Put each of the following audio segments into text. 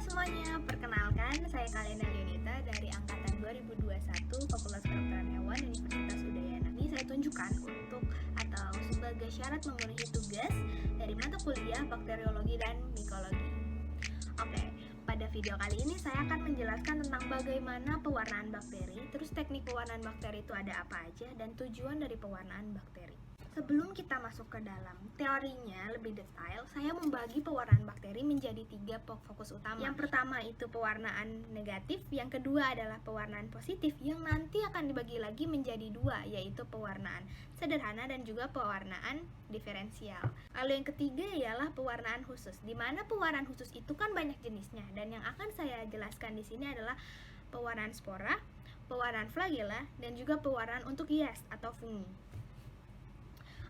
semuanya, perkenalkan saya Kalenda Leonita dari Angkatan 2021 Fakultas Kedokteran Hewan Universitas Udayana. Ini saya tunjukkan untuk atau sebagai syarat memenuhi tugas dari mata kuliah bakteriologi dan mikologi. Oke, pada video kali ini saya akan menjelaskan tentang bagaimana pewarnaan bakteri, terus teknik pewarnaan bakteri itu ada apa aja, dan tujuan dari pewarnaan bakteri. Sebelum kita masuk ke dalam teorinya lebih detail, saya membagi pewarnaan bakteri menjadi 3 fokus utama. Yang pertama itu pewarnaan negatif, yang kedua adalah pewarnaan positif, yang nanti akan dibagi lagi menjadi 2, yaitu pewarnaan sederhana dan juga pewarnaan diferensial. Lalu yang ketiga ialah pewarnaan khusus, di mana pewarnaan khusus itu kan banyak jenisnya, dan yang akan saya jelaskan di sini adalah pewarnaan spora, pewarnaan flagella, dan juga pewarnaan untuk yeast atau fungi.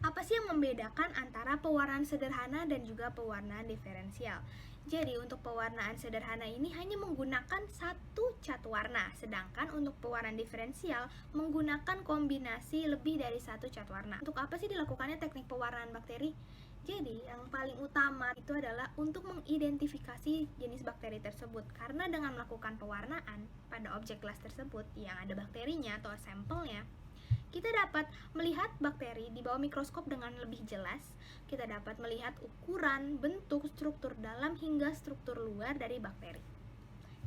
Apa sih yang membedakan antara pewarnaan sederhana dan juga pewarnaan diferensial? Jadi untuk pewarnaan sederhana ini hanya menggunakan satu cat warna, sedangkan untuk pewarnaan diferensial menggunakan kombinasi lebih dari satu cat warna. Untuk apa sih dilakukannya teknik pewarnaan bakteri? Jadi yang paling utama itu adalah untuk mengidentifikasi jenis bakteri tersebut, karena dengan melakukan pewarnaan pada objek gelas tersebut yang ada bakterinya atau sampelnya, kita dapat melihat bakteri di bawah mikroskop dengan lebih jelas. Kita dapat melihat ukuran, bentuk, struktur dalam hingga struktur luar dari bakteri.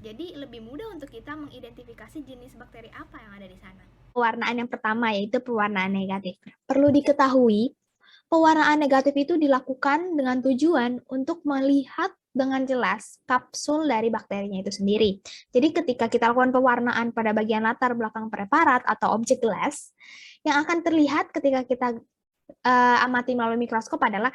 Jadi lebih mudah untuk kita mengidentifikasi jenis bakteri apa yang ada di sana. Pewarnaan yang pertama yaitu pewarnaan negatif. Perlu diketahui, pewarnaan negatif itu dilakukan dengan tujuan untuk melihat dengan jelas kapsul dari bakterinya itu sendiri. Jadi ketika kita lakukan pewarnaan pada bagian latar belakang preparat atau objek gelas, yang akan terlihat ketika kita amati melalui mikroskop adalah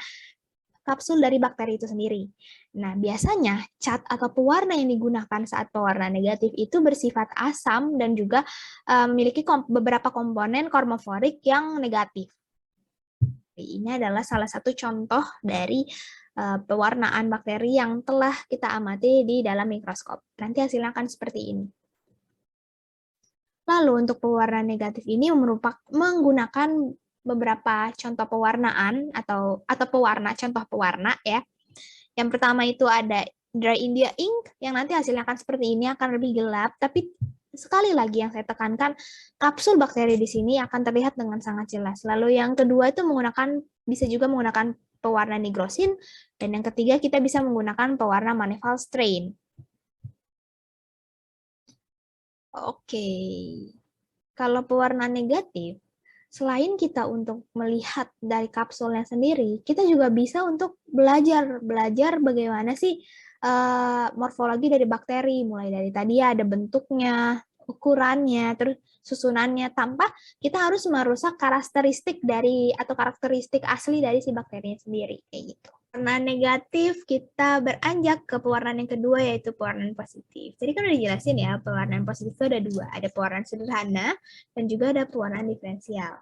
kapsul dari bakteri itu sendiri. Nah, biasanya cat atau pewarna yang digunakan saat pewarna negatif itu bersifat asam dan juga memiliki beberapa komponen kromoforik yang negatif. Ini adalah salah satu contoh dari pewarnaan bakteri yang telah kita amati di dalam mikroskop. Nanti hasilnya akan seperti ini. Lalu untuk pewarna negatif ini menggunakan beberapa contoh pewarnaan atau contoh pewarna ya. Yang pertama itu ada Dry India Ink yang nanti hasilnya akan seperti ini, akan lebih gelap, tapi sekali lagi yang saya tekankan, kapsul bakteri di sini akan terlihat dengan sangat jelas. Lalu yang kedua itu bisa juga menggunakan pewarna nigrosin, dan yang ketiga kita bisa menggunakan pewarna manifold strain. Oke, kalau pewarna negatif, selain kita untuk melihat dari kapsulnya sendiri, kita juga bisa untuk belajar bagaimana sih morfologi dari bakteri, mulai dari tadi ada bentuknya, ukurannya, terus susunannya, tanpa kita harus merusak karakteristik asli dari si bakterinya sendiri, kayak gitu. Warna negatif, kita beranjak ke pewarnaan yang kedua, yaitu pewarnaan positif. Jadi kan udah dijelasin ya, pewarnaan positif itu ada 2, ada pewarnaan sederhana dan juga ada pewarnaan diferensial.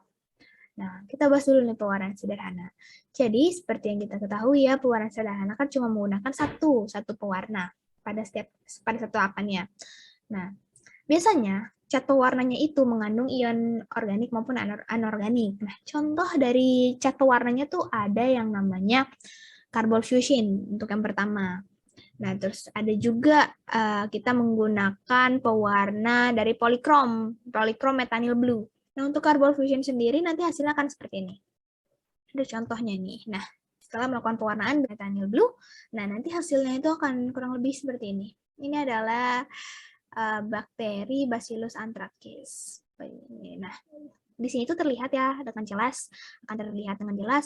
Nah, kita bahas dulu nih pewarnaan sederhana. Jadi, seperti yang kita ketahui ya, pewarnaan sederhana kan cuma menggunakan satu pewarna pada satu akannya. Nah, biasanya cat pewarnanya itu mengandung ion organik maupun anorganik. Nah, contoh dari cat pewarnanya tuh ada yang namanya carbon fusion untuk yang pertama. Nah, terus ada juga kita menggunakan pewarna dari polikrom methyl blue. Nah, untuk carbon fusion sendiri nanti hasilnya akan seperti ini. Ada contohnya nih. Nah, setelah melakukan pewarnaan methyl blue, nah nanti hasilnya itu akan kurang lebih seperti ini. Ini adalah bakteri Bacillus anthracis. Nah, di sini itu terlihat ya dengan jelas,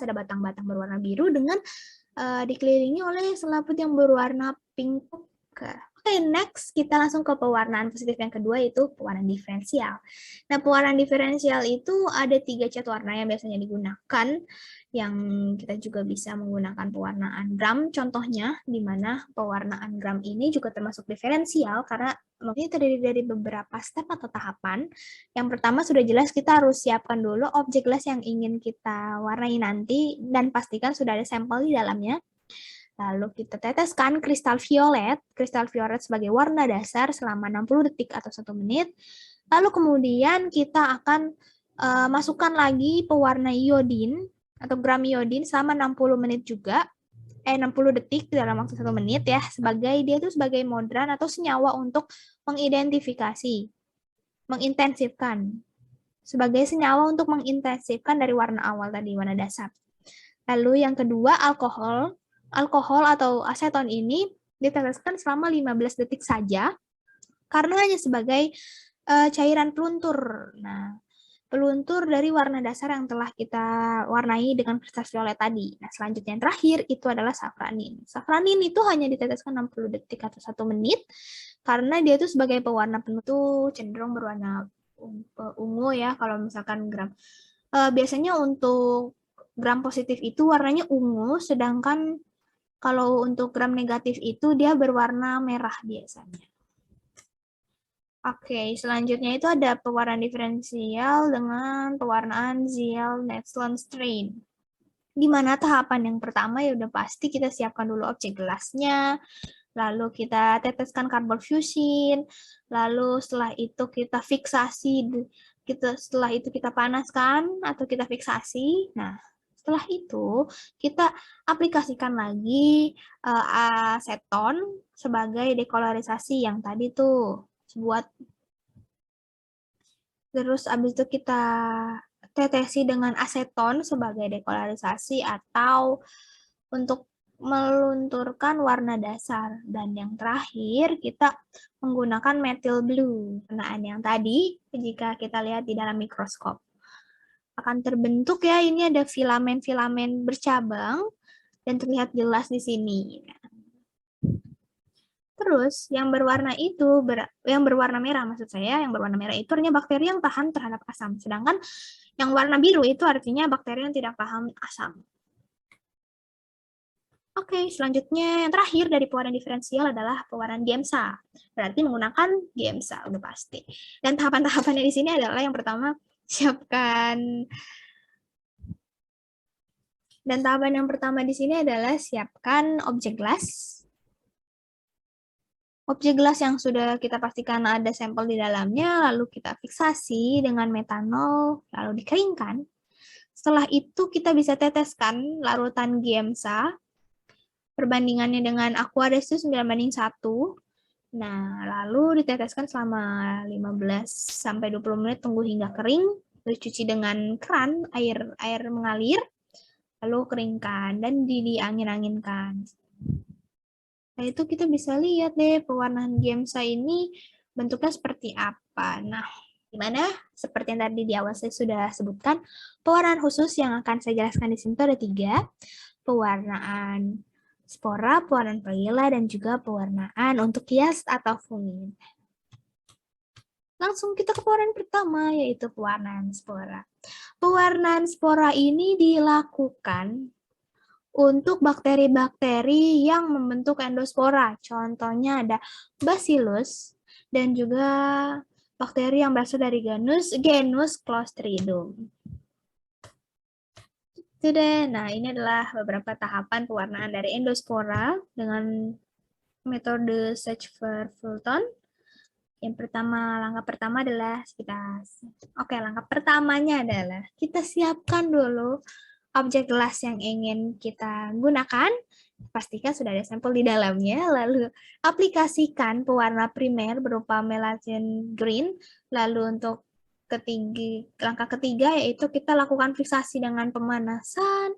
ada batang-batang berwarna biru dengan dikelilingi oleh selaput yang berwarna pink. Oke, next kita langsung ke pewarnaan positif yang kedua, yaitu pewarnaan diferensial. Nah, pewarnaan diferensial itu ada 3 cat warna yang biasanya digunakan, yang kita juga bisa menggunakan pewarnaan gram contohnya, di mana pewarnaan gram ini juga termasuk diferensial karena ini terdiri dari beberapa step atau tahapan. Yang pertama sudah jelas kita harus siapkan dulu objek gelas yang ingin kita warnai nanti dan pastikan sudah ada sampel di dalamnya. Lalu kita teteskan kristal violet sebagai warna dasar selama 60 detik atau 1 menit. Lalu kemudian kita akan masukkan lagi pewarna iodin atau gram iodin selama 60 menit juga. 60 detik dalam waktu 1 menit ya, dia itu sebagai modern atau senyawa untuk mengidentifikasi, mengintensifkan, sebagai senyawa untuk mengintensifkan dari warna awal tadi, warna dasar. Lalu yang kedua, alkohol atau aseton ini diteteskan selama 15 detik saja karena hanya sebagai cairan peluntur. Nah, peluntur dari warna dasar yang telah kita warnai dengan kristal violet tadi. Nah, selanjutnya yang terakhir itu adalah safranin. Safranin itu hanya diteteskan 60 detik atau 1 menit karena dia itu sebagai pewarna penutup cenderung berwarna ungu ya kalau misalkan gram. Biasanya untuk gram positif itu warnanya ungu, sedangkan kalau untuk gram negatif itu dia berwarna merah biasanya. Oke, selanjutnya itu ada pewarnaan diferensial dengan pewarnaan Ziel-Netzland strain. Di mana tahapan yang pertama ya udah pasti kita siapkan dulu objek gelasnya, lalu kita teteskan karbon fusin, lalu setelah itu kita fiksasi, setelah itu kita panaskan atau kita fiksasi. Nah, setelah itu kita aplikasikan lagi aseton sebagai dekolorisasi yang tadi tuh buat, terus abis itu kita tetesi dengan aseton sebagai dekolorisasi atau untuk melunturkan warna dasar. Dan yang terakhir kita menggunakan methyl blue. Warnaan yang tadi jika kita lihat di dalam mikroskop akan terbentuk ya, ini ada filamen-filamen bercabang dan terlihat jelas di sini. Terus yang berwarna merah maksud saya, yang berwarna merah itu artinya bakteri yang tahan terhadap asam. Sedangkan yang warna biru itu artinya bakteri yang tidak tahan asam. Oke, selanjutnya yang terakhir dari pewarnaan diferensial adalah pewarnaan Giemsa. Berarti menggunakan Giemsa, udah pasti. Dan tahapan-tahapannya di sini adalah yang pertama, siapkan objek gelas. Objek gelas yang sudah kita pastikan ada sampel di dalamnya, lalu kita fiksasi dengan metanol, lalu dikeringkan. Setelah itu kita bisa teteskan larutan Giemsa, perbandingannya dengan Aquareus itu 9:1. Nah, lalu diteteskan selama 15-20 menit, tunggu hingga kering, terus cuci dengan keran, air mengalir, lalu keringkan dan diangin-anginkan. Nah, itu kita bisa lihat deh pewarnaan Giemsa ini bentuknya seperti apa. Nah, gimana? Seperti yang tadi di awal saya sudah sebutkan, pewarnaan khusus yang akan saya jelaskan di sini ada 3. Pewarnaan spora, pewarnaan flagella, dan juga pewarnaan untuk hias atau fungin. Langsung kita ke pewarnaan pertama, yaitu pewarnaan spora. Pewarnaan spora ini dilakukan untuk bakteri-bakteri yang membentuk endospora. Contohnya ada Bacillus dan juga bakteri yang berasal dari genus Clostridium. Nah, ini adalah beberapa tahapan pewarnaan dari endospora dengan metode Schaefer-Fulton. Langkah pertama adalah langkah pertamanya adalah kita siapkan dulu objek gelas yang ingin kita gunakan, pastikan sudah ada sampel di dalamnya, lalu aplikasikan pewarna primer berupa melange green, lalu untuk langkah ketiga yaitu kita lakukan fiksasi dengan pemanasan,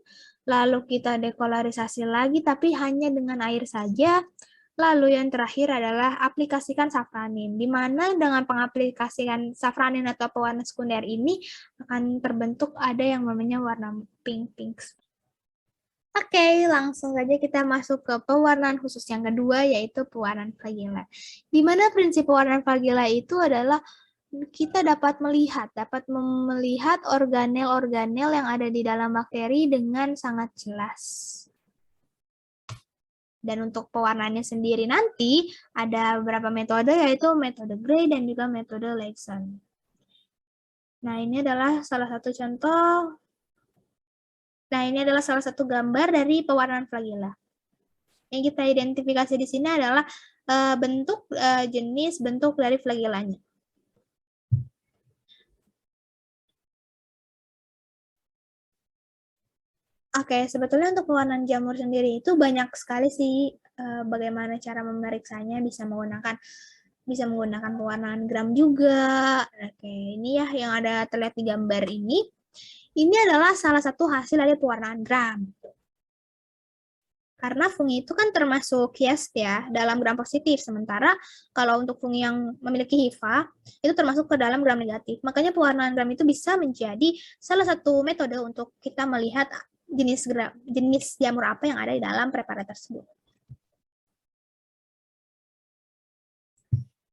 lalu kita dekolorisasi lagi tapi hanya dengan air saja, lalu yang terakhir adalah aplikasikan safranin, di mana dengan pengaplikasikan safranin atau pewarna sekunder ini akan terbentuk ada yang namanya warna pink. Oke, langsung saja kita masuk ke pewarnaan khusus yang kedua, yaitu pewarnaan flagella. Di mana prinsip pewarnaan flagella itu adalah kita dapat melihat organel-organel yang ada di dalam bakteri dengan sangat jelas. Dan untuk pewarnaannya sendiri nanti ada beberapa metode, yaitu metode Gray dan juga metode Leysen. Nah, ini adalah salah satu gambar dari pewarnaan flagella. Yang kita identifikasi di sini adalah jenis bentuk dari flagellanya. Oke, sebetulnya untuk pewarnaan jamur sendiri itu banyak sekali sih bagaimana cara memeriksanya, bisa menggunakan pewarnaan gram juga. Oke, ini ya yang ada terlihat di gambar ini. Ini adalah salah satu hasil dari pewarnaan gram. Karena fungi itu kan termasuk yeast ya, dalam gram positif. Sementara kalau untuk fungi yang memiliki HIV, itu termasuk ke dalam gram negatif. Makanya pewarnaan gram itu bisa menjadi salah satu metode untuk kita melihat jenis jamur apa yang ada di dalam preparat tersebut.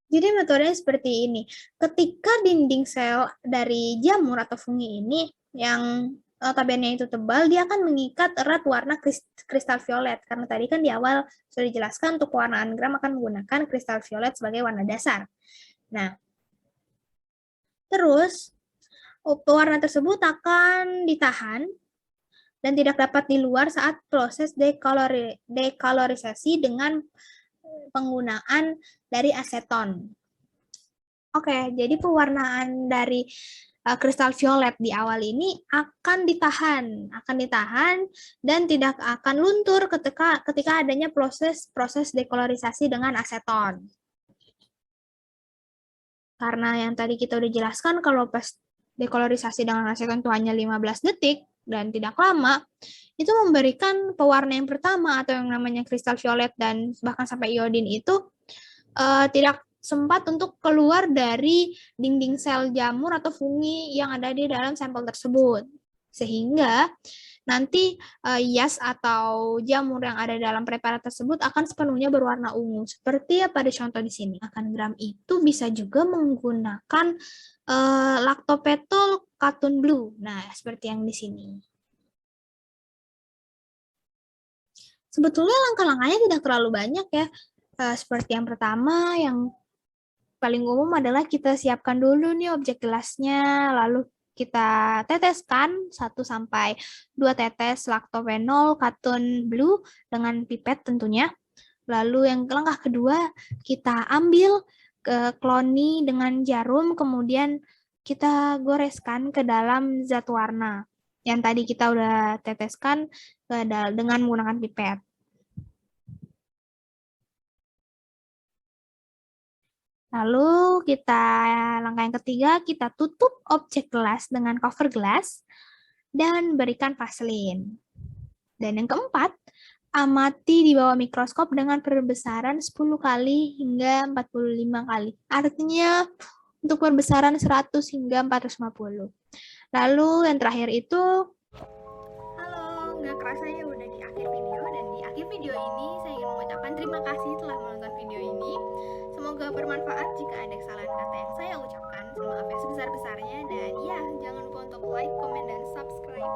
Jadi metodenya seperti ini. Ketika dinding sel dari jamur atau fungi ini yang notabene itu tebal, dia akan mengikat erat warna kristal violet. Karena tadi kan di awal sudah dijelaskan untuk pewarnaan gram akan menggunakan kristal violet sebagai warna dasar. Nah, terus pewarna tersebut akan ditahan dan tidak dapat di luar saat proses dekolorisasi dengan penggunaan dari aseton. Oke, jadi pewarnaan dari kristal violet di awal ini akan ditahan dan tidak akan luntur ketika adanya proses dekolorisasi dengan aseton. Karena yang tadi kita udah jelaskan kalau pas dekolorisasi dengan aseton itu hanya 15 detik dan tidak lama, itu memberikan pewarna yang pertama atau yang namanya kristal violet dan bahkan sampai iodin itu tidak sempat untuk keluar dari dinding sel jamur atau fungi yang ada di dalam sampel tersebut. Sehingga nanti yeast atau jamur yang ada dalam preparat tersebut akan sepenuhnya berwarna ungu. Seperti pada contoh di sini. Akan gram itu bisa juga menggunakan lactopetol katun blue. Nah, seperti yang di sini. Sebetulnya langkah-langkahnya tidak terlalu banyak ya. Seperti yang pertama, yang paling umum adalah kita siapkan dulu nih objek gelasnya, lalu kita teteskan 1-2 tetes lactophenol katun blue dengan pipet tentunya. Lalu yang langkah kedua, kita ambil kloni dengan jarum, kemudian kita goreskan ke dalam zat warna yang tadi kita udah teteskan dengan menggunakan pipet. Lalu langkah yang ketiga, kita tutup objek gelas dengan cover gelas dan berikan vaselin. Dan yang keempat, amati di bawah mikroskop dengan perbesaran 10 kali hingga 45 kali. Artinya untuk perbesaran 100 hingga 450. Lalu yang terakhir itu, halo, nggak kerasa ya udah di akhir video, dan di akhir video ini saya ingin mengucapkan terima kasih telah menonton video ini. Semoga bermanfaat. Jika ada kesalahan kata yang saya ucapkan, maaf ya sebesar-besarnya, dan ya jangan lupa untuk like, komen, dan subscribe.